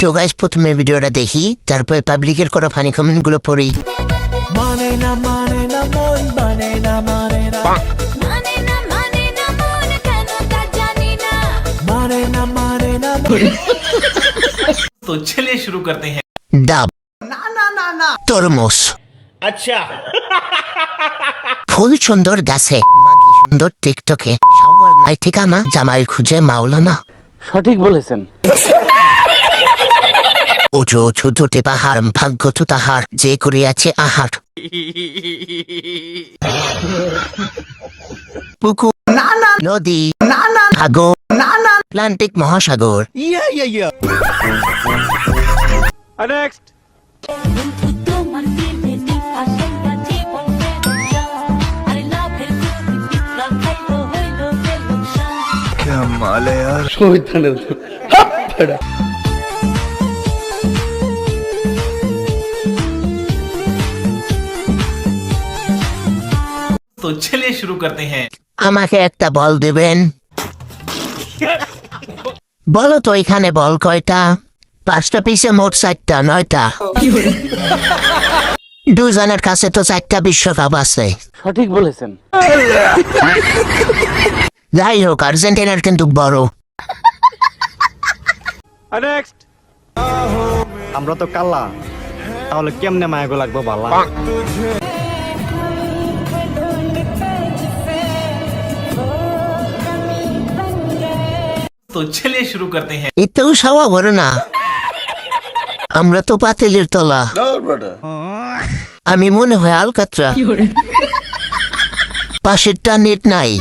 তো গাইস প্রথমে ভিডিওটা দেখি, তারপর পাবলিকের করা ফানি কমেন্ট গুলো পড়ি। মানে না মানে না মন মানে না মানে না মানে না মানে না মন কেন তা জানি না মানে না মানে না तो चलिए शुरू करते हैं। ডাব না না না না তরমুজ अच्छा ফুল সুন্দর গাছে, মাগি সুন্দর টিকটকে, সবার নাই ঠিকানা, জামাই খুঁজে মাওলানা। সঠিক বলেছেন। উঁচু উঁচু দুটি পাহাড়, ভাগ্য তো তাহার যে করিয়াছে আহার। পুকুর না না নদী না না সাগর না না আটলান্টিক মহাসাগর। বন্ধু তোমার দিনে দিপাশে জীবন বেদনা আরে লাভের খুশি পিছলা খাইলো হইলো যে লোকসান শহীদানের तो चलिए शुरू करते हैं। আমাকে একটা বল দিবেন? বলো তো এখানে বল কয়টা? 5টা পিসে মোট 4টা, 9টা। দুজনের কাছে তো 4টা বিশ্বকাপ আছে। সঠিক বলেছেন। যাই হোক, আর্জেন্টিনার কিন্তু বড়। আমরা তো কাল্লা, তাহলে কেমনে মায়াগো লাগবো বালা। तो चलिए शुरू करते हैं। এতেও সবা বড় না, আমরা তো পাতিলের তলা। আমি মনে হয় আলকাতরা, পাশেরটা নেট নাই।